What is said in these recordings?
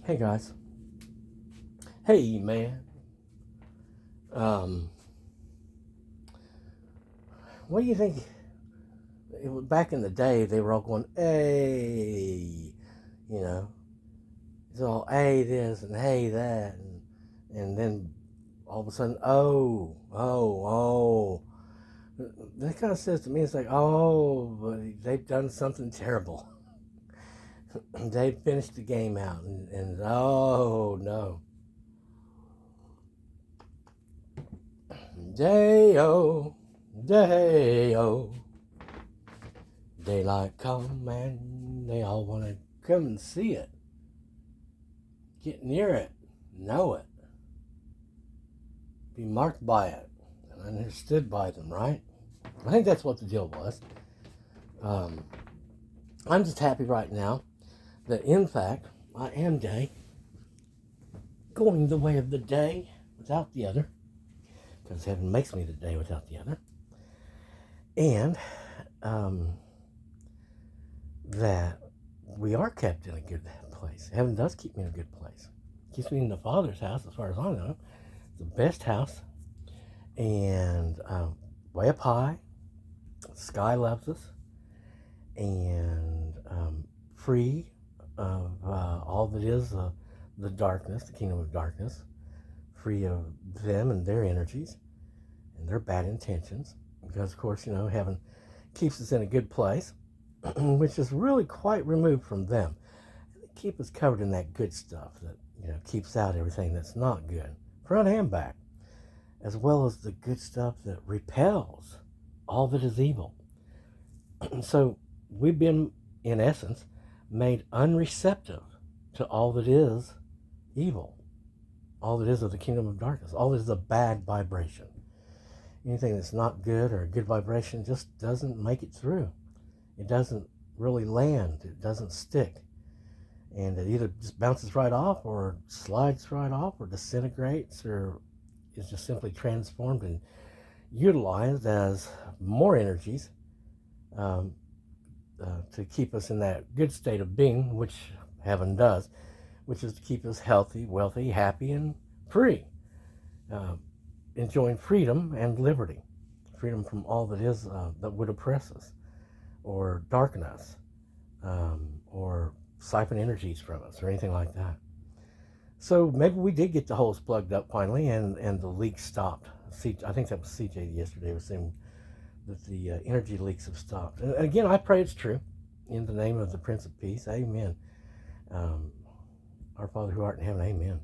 Hey guys. Hey man. Um, what do you think? Back in the day, they were all going, "Hey," you know, it's all "Hey this" and "Hey that," and then all of a sudden, "Oh, oh, oh." That kind of says to me, it's like, "Oh, but they've done something terrible. They finished the game out, and oh no, day-o, day-o." Daylight come and they all want to come and see it, get near it, know it, be marked by it, and understood by them, right? I think that's what the deal was. Um, I'm just happy right now that, in fact, I am day, going the way of the day without the other, because heaven makes me the day without the other, and um, that we are kept in a good place. Heaven does keep me in a good place. Keeps me in the Father's house, as far as I know. The best house, and way up high. The sky loves us, and free of all that is the darkness, the kingdom of darkness, free of them and their energies and their bad intentions. Because, of course, heaven keeps us in a good place, which is really quite removed from them. They keep us covered in that good stuff that keeps out everything that's not good, front and back, as well as the good stuff that repels all that is evil. So we've been, in essence, made unreceptive to all that is evil, all that is of the kingdom of darkness, all that is a bad vibration. Anything that's not good or a good vibration just doesn't make it through. It doesn't really land. It doesn't stick. And it either just bounces right off or slides right off or disintegrates or is just simply transformed and utilized as more energies um, to keep us in that good state of being, which heaven does, which is to keep us healthy, wealthy, happy, and free, uh, enjoying freedom and liberty, freedom from all that is that would oppress us or darken us or siphon energies from us or anything like that. So maybe we did get the holes plugged up finally, and the leaks stopped. I think that was CJ yesterday was saying that the energy leaks have stopped. And again, I pray it's true. In the name of the Prince of Peace, amen. Um, our Father who art in heaven, amen.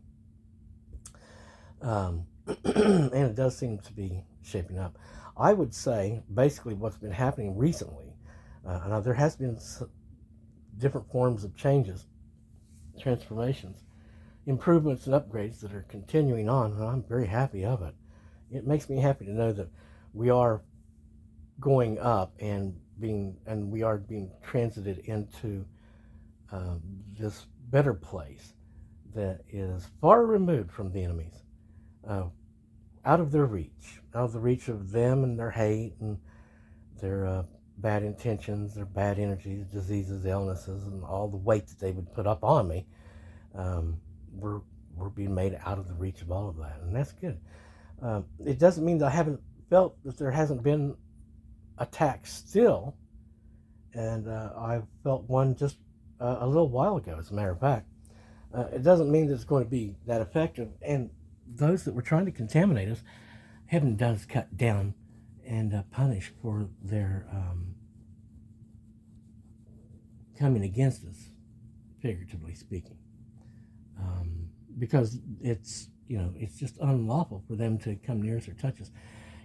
And it does seem to be shaping up. I would say basically what's been happening recently, now there has been different forms of changes, transformations, improvements and upgrades that are continuing on, and I'm very happy of it. It makes me happy to know that we are going up and we are being transited into this better place that is far removed from the enemies, uh, out of their reach, out of the reach of them and their hate and their bad intentions, their bad energies, diseases, illnesses, and all the weight that they would put up on me. Um, we're we're being made out of the reach of all of that, and that's good. It doesn't mean that I haven't felt that there hasn't been attacks still, and I felt one just a little while ago, as a matter of fact. It doesn't mean that it's going to be that effective, and those that were trying to contaminate us, heaven does cut down and punish for their coming against us, figuratively speaking, because it's just unlawful for them to come near us or touch us.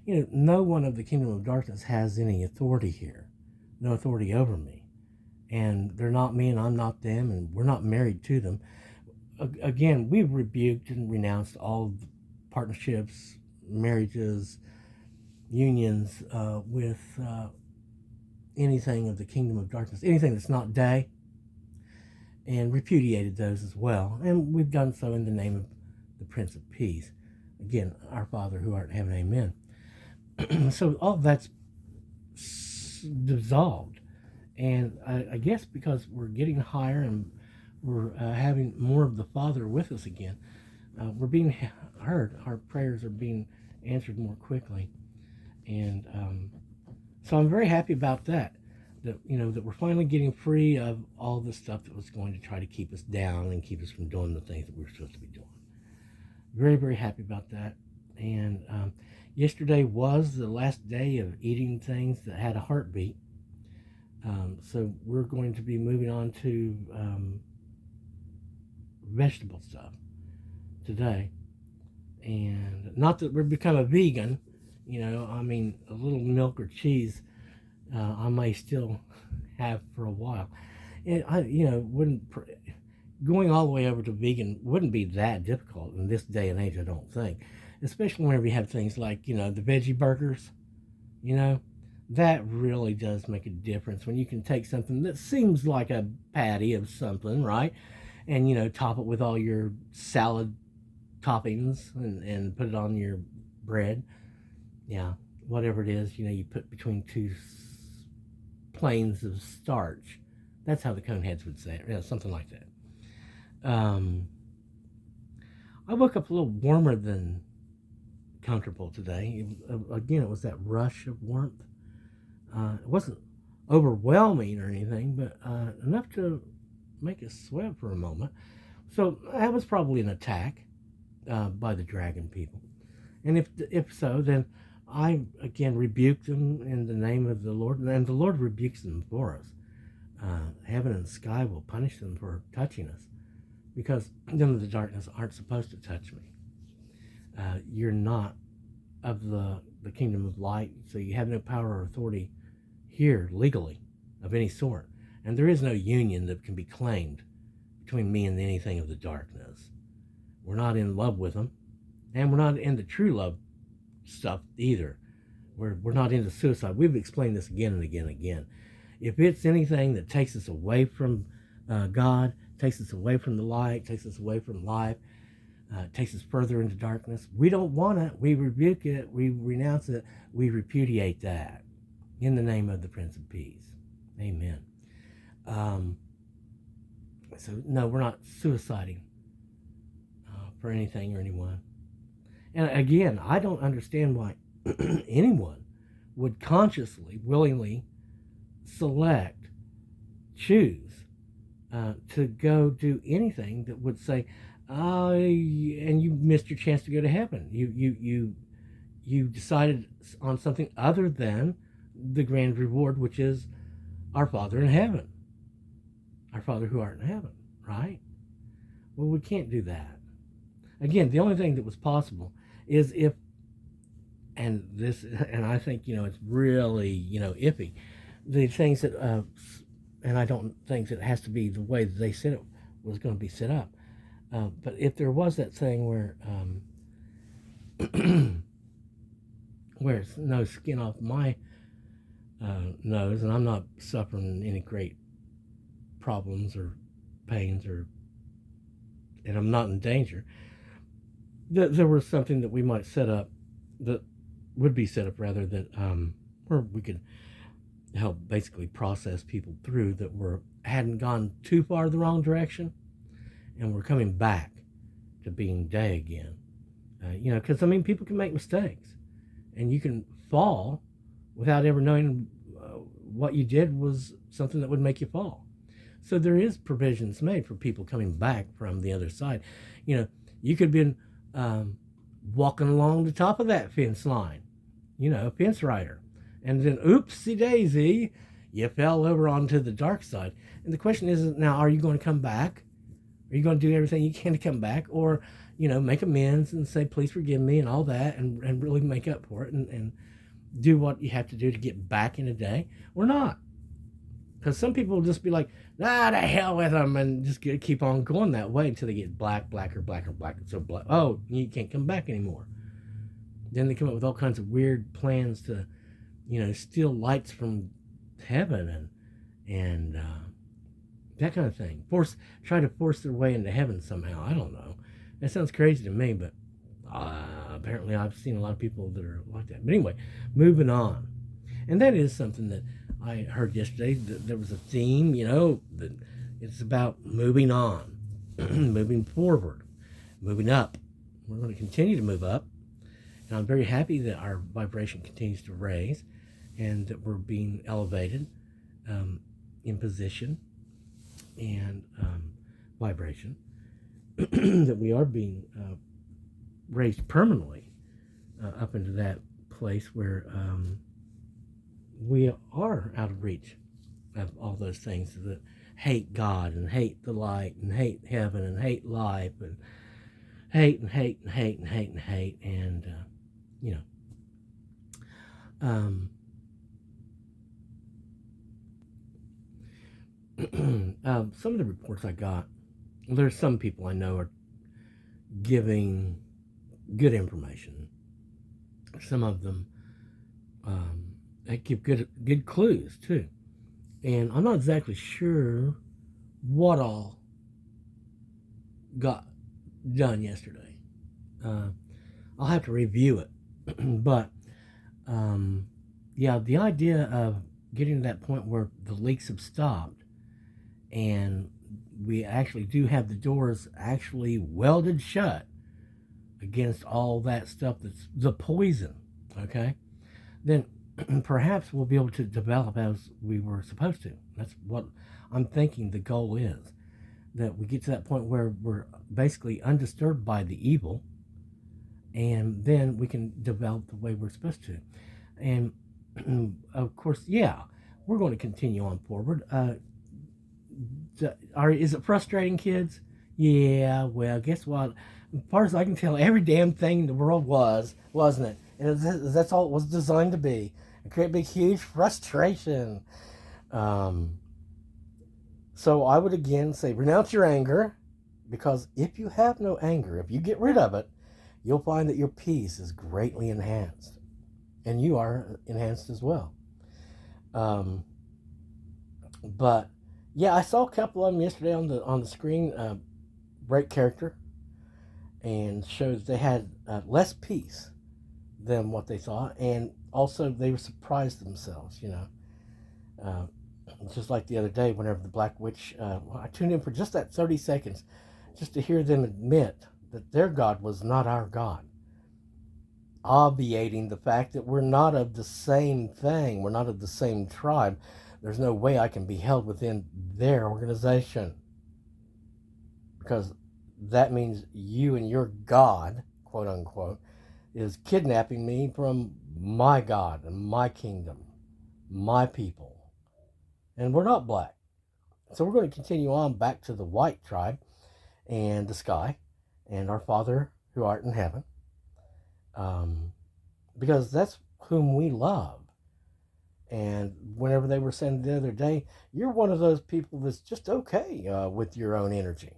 No one of the kingdom of darkness has any authority here, no authority over me, and they're not me and I'm not them, and we're not married to them. Again, we've rebuked and renounced all partnerships, marriages, unions with anything of the kingdom of darkness, anything that's not day, and repudiated those as well. And we've done so in the name of the Prince of Peace. Again, our Father who art in heaven, amen. So all of that's dissolved. And I guess because we're getting higher and we're having more of the Father with us again. We're being heard. Our prayers are being answered more quickly, and so I'm very happy about that. That that we're finally getting free of all the stuff that was going to try to keep us down and keep us from doing the things that we were supposed to be doing. Very, very happy about that. And yesterday was the last day of eating things that had a heartbeat. So we're going to be moving on to vegetable stuff today. And not that we've become a vegan, I mean, a little milk or cheese I may still have for a while. And I, wouldn't going all the way over to vegan wouldn't be that difficult in this day and age, I don't think. Especially whenever you have things like, the veggie burgers, you know, that really does make a difference when you can take something that seems like a patty of something, right? And, top it with all your salad toppings and put it on your bread. Yeah, whatever it is, you put between two planes of starch. That's how the Coneheads would say it, something like that. I woke up a little warmer than comfortable today. It was that rush of warmth. It wasn't overwhelming or anything, but enough to make us sweat for a moment. So that was probably an attack by the dragon people. And if so, then I again rebuke them in the name of the Lord, and the Lord rebukes them for us. Heaven and sky will punish them for touching us, because them of the darkness aren't supposed to touch me. You're not of the kingdom of light, so you have no power or authority here legally of any sort. And there is no union that can be claimed between me and anything of the darkness. We're not in love with them, and we're not in the true love stuff either. We're not into suicide. We've explained this again and again and again. If it's anything that takes us away from God, takes us away from the light, takes us away from life, takes us further into darkness, we don't want it. We rebuke it. We renounce it. We repudiate that in the name of the Prince of Peace. Amen. So, no, we're not suiciding for anything or anyone. And again, I don't understand why anyone would consciously, willingly select, choose to go do anything that would say, and you missed your chance to go to heaven. You decided on something other than the grand reward, which is our Father in heaven, our Father who art in heaven, right? Well, we can't do that. Again, the only thing that was possible is if, and I think, it's really, iffy, the things that, and I don't think that it has to be the way that they said it was going to be set up. But if there was that thing where, where it's no skin off my nose, and I'm not suffering any great problems or pains, and I'm not in danger, there was something that we might set up, that would be set up rather, that where we could help basically process people through that hadn't gone too far the wrong direction, and we're coming back to being day again. Because people can make mistakes, and you can fall without ever knowing what you did was something that would make you fall. So there is provisions made for people coming back from the other side. You could have been walking along the top of that fence line, a fence rider, and then oopsie daisy, you fell over onto the dark side. And the question is now, are you going to come back? Are you going to do everything you can to come back, or make amends and say please forgive me and all that, and really make up for it, and do what you have to do to get back in a day, or not? Because some people will just be like, to hell with them, and just keep on going that way until they get blacker, so black. Oh, you can't come back anymore. Then they come up with all kinds of weird plans to, steal lights from heaven and that kind of thing. Try to force their way into heaven somehow. I don't know. That sounds crazy to me, but apparently I've seen a lot of people that are like that. But anyway, moving on. And that is something that I heard yesterday. That there was a theme, that It's about moving on, moving forward, moving up. We're going to continue to move up. And I'm very happy that our vibration continues to raise and that we're being elevated in position and vibration, that we are being raised permanently up into that place where we are out of reach of all those things that hate God and hate the light and hate heaven and hate life and hate and hate and hate and hate and hate and you know some of the reports I got, there's some people I know are giving good information. Some of them they give good clues too, and I'm not exactly sure what all got done yesterday. I'll have to review it, but yeah, the idea of getting to that point where the leaks have stopped and we actually do have the doors actually welded shut against all that stuff that's the poison, okay, then perhaps we'll be able to develop as we were supposed to. That's what I'm thinking the goal is, that we get to that point where we're basically undisturbed by the evil, and then we can develop the way we're supposed to. And of course, yeah, we're going to continue on forward. Is it frustrating, kids? Yeah, well, guess what? As far as I can tell, every damn thing in the world wasn't it? And that's all it was designed to be. A great big huge frustration. So I would again say, renounce your anger, because if you have no anger, if you get rid of it, you'll find that your peace is greatly enhanced. And you are enhanced as well. But yeah, I saw a couple of them yesterday on the screen break character and showed that they had less peace than what they thought, and also they were surprised themselves. Just like the other day, whenever the Black Witch, I tuned in for just that 30 seconds, just to hear them admit that their God was not our God, obviating the fact that we're not of the same thing, we're not of the same tribe. There's no way I can be held within their organization, because that means you and your God, quote unquote, is kidnapping me from my God and my kingdom, my people. And we're not black. So we're going to continue on back to the white tribe and the sky and our Father who art in heaven, because that's whom we love. And whenever they were saying the other day, you're one of those people that's just okay with your own energy.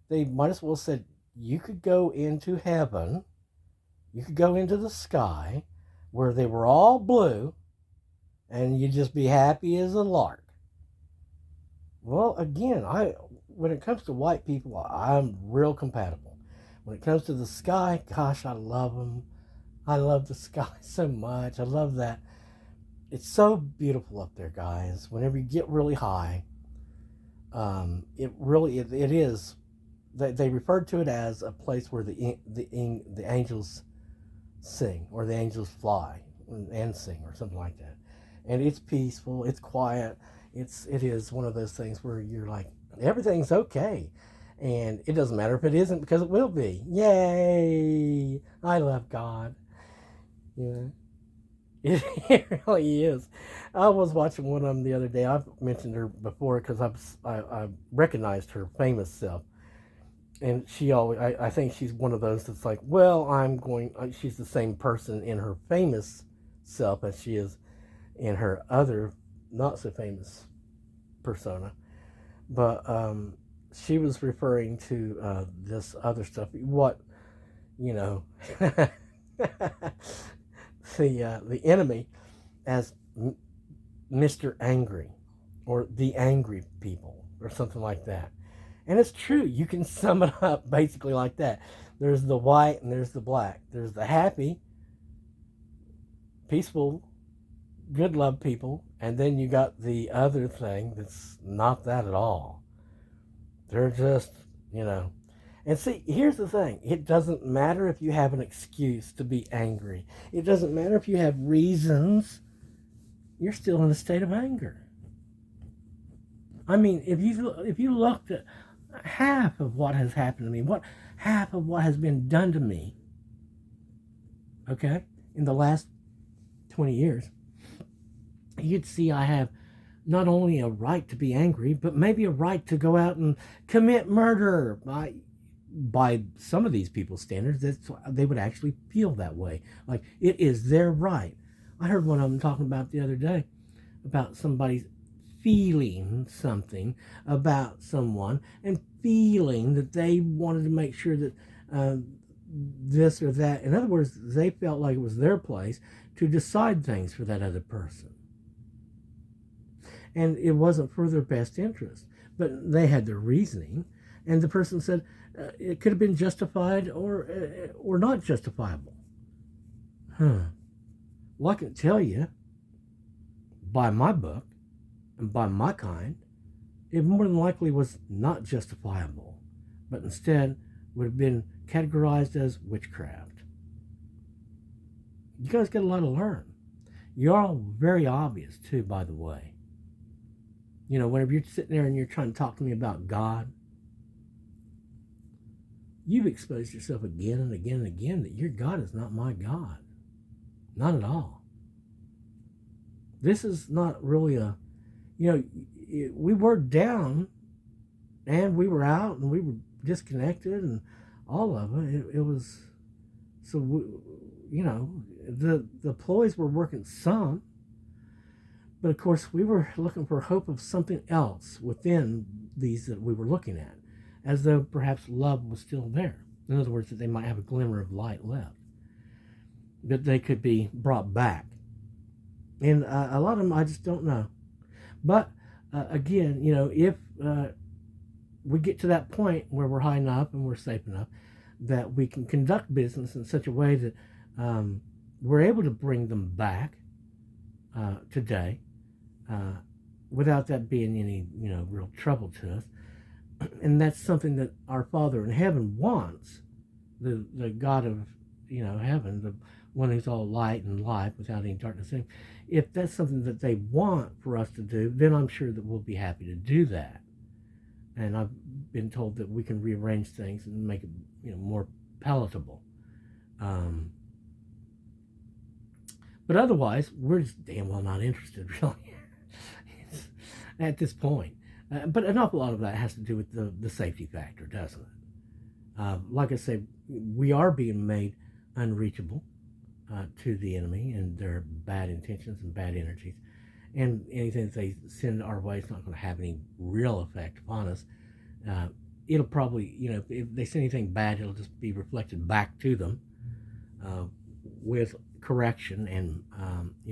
They might as well have said, you could go into heaven, you could go into the sky where they were all blue, and you'd just be happy as a lark. Well, again, when it comes to white people, I'm real compatible. When it comes to the sky, gosh, I love them. I love the sky so much. I love that. It's so beautiful up there, guys. Whenever you get really high, it is. They referred to it as a place where the angels sing, or the angels fly and sing, or something like that. And it's peaceful. It's quiet. It is one of those things where you're like, everything's okay, and it doesn't matter if it isn't, because it will be. Yay! I love God. Yeah. It really is. I was watching one of them the other day. I've mentioned her before because I recognized her famous self, and she always. I think she's one of those that's like, well, she's the same person in her famous self as she is in her other not so famous persona. But she was referring to this other stuff. What, the enemy as Mr. Angry, or the angry people, or something like that. And it's true. You can sum it up basically like that. There's the white and there's the black. There's the happy, peaceful good love people, and then you got the other thing that's not that at all. They're just, you know. And see, here's the thing. It doesn't matter if you have an excuse to be angry. It doesn't matter if you have reasons. You're still in a state of anger. I mean, if you looked at half of what has happened to me, what half of what has been done to me, okay, in the last 20 years, you'd see I have not only a right to be angry, but maybe a right to go out and commit murder. By some of these people's standards, they would actually feel that way. Like it is their right. I heard one of them talking about the other day about somebody feeling something about someone and feeling that they wanted to make sure that this or that. In other words, they felt like it was their place to decide things for that other person. And it wasn't for their best interest. But they had their reasoning, and the person said it could have been justified or not justifiable. Well, I can tell you, by my book and by my kind, it more than likely was not justifiable, but instead would have been categorized as witchcraft. You guys got a lot to learn. You're all very obvious, too, by the way. You know, whenever you're sitting there and you're trying to talk to me about God, you've exposed yourself again and again and again that your God is not my God. Not at all. This is not really we were down and we were out and we were disconnected and all of it. It was, so, the ploys were working some. But of course, we were looking for hope of something else within these that we were looking at, as though perhaps love was still there. In other words, that they might have a glimmer of light left, that they could be brought back. And a lot of them, I just don't know. But again, if we get to that point where we're high enough and we're safe enough that we can conduct business in such a way that we're able to bring them back today, without that being any real trouble to us, and that's something that our Father in heaven wants, the God of heaven, the one who's all light and life without any darkness in him. If that's something that they want for us to do, then I'm sure that we'll be happy to do that. And I've been told that we can rearrange things and make it more palatable. But otherwise, we're just damn well not interested, really, at this point. But an awful lot of that has to do with the safety factor, doesn't it? Like I said, we are being made unreachable to the enemy and their bad intentions and bad energies. And anything that they send our way is not going to have any real effect upon us. It'll probably, if they send anything bad, it'll just be reflected back to them with correction and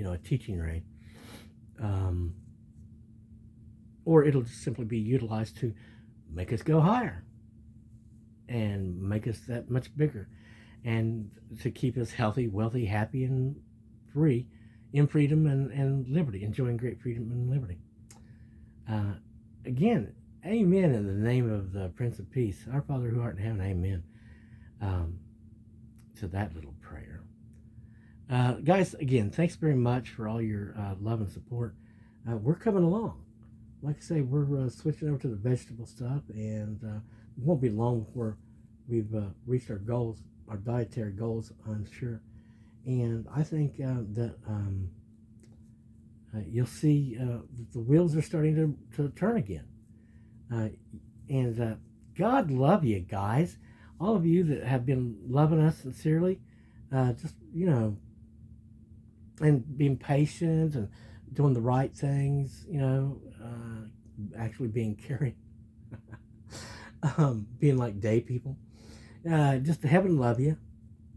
a teaching ray, or it'll just simply be utilized to make us go higher and make us that much bigger, and to keep us healthy, wealthy, happy, and free, in freedom and liberty, enjoying great freedom and liberty. Again, amen in the name of the Prince of Peace, our Father who art in heaven, amen to that little prayer. Guys, again, thanks very much for all your love and support. We're coming along. Like I say, we're switching over to the vegetable stuff, and it won't be long before we've reached our goals, our dietary goals, I'm sure. And I think that you'll see that the wheels are starting to turn again. And God love you guys. All of you that have been loving us sincerely, just, and being patient and doing the right things, actually being caring, being like day people. Just to heaven love you.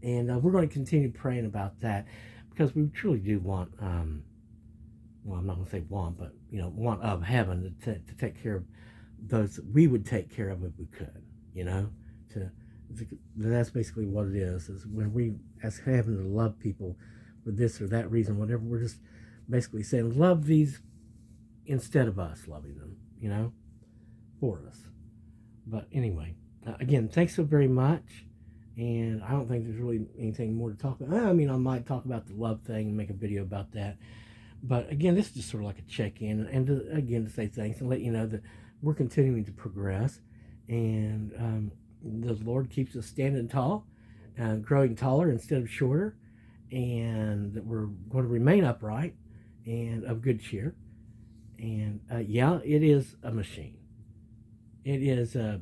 And we're going to continue praying about that, because we truly do want, well, I'm not going to say want, but, want of heaven to take care of those that we would take care of if we could, that's basically what it is when we ask heaven to love people for this or that reason, whatever, we're just basically saying, love these instead of us loving them, for us. But anyway, again, thanks so very much. And I don't think there's really anything more to talk about. I mean, I might talk about the love thing and make a video about that. But again, this is just sort of like a check-in, and to say thanks and let you know that we're continuing to progress, and the Lord keeps us standing tall, growing taller instead of shorter, and that we're going to remain upright and of good cheer. And yeah, it is a machine. It is a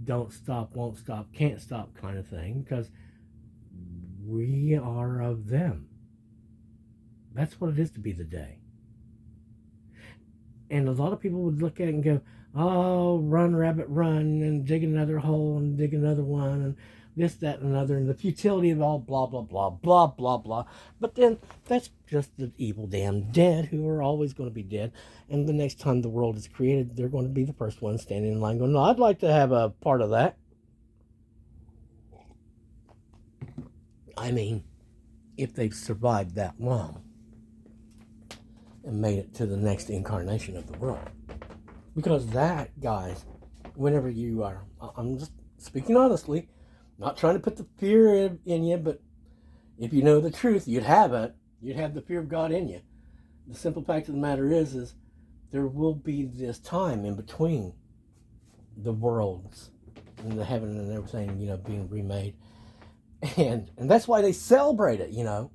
don't stop, won't stop, can't stop kind of thing, because we are of them. That's what it is to be the day. And a lot of people would look at it and go, oh, run, rabbit, run, and dig another hole and dig another one, and this, that, and another, and the futility of all blah, blah, blah, blah, blah, blah. But then that's just the evil damn dead who are always going to be dead. And the next time the world is created, they're going to be the first one standing in line going, no, I'd like to have a part of that. I mean, if they've survived that long and made it to the next incarnation of the world. Because that, guys, whenever you are, I'm just speaking honestly, not trying to put the fear in you, but if you know the truth, you'd have it. You'd have the fear of God in you. The simple fact of the matter is there will be this time in between the worlds and the heaven and everything, being remade. And that's why they celebrate it,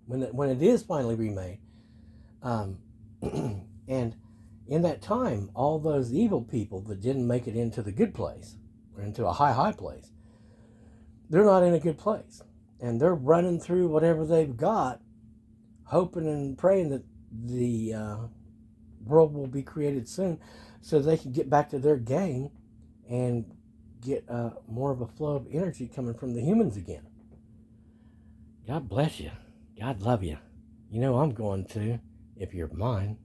when it is finally remade. And in that time, all those evil people that didn't make it into the good place, or into a high place, they're not in a good place. And they're running through whatever they've got, hoping and praying that the world will be created soon so they can get back to their game and get more of a flow of energy coming from the humans again. God bless you. God love you. I'm going to, if you're mine.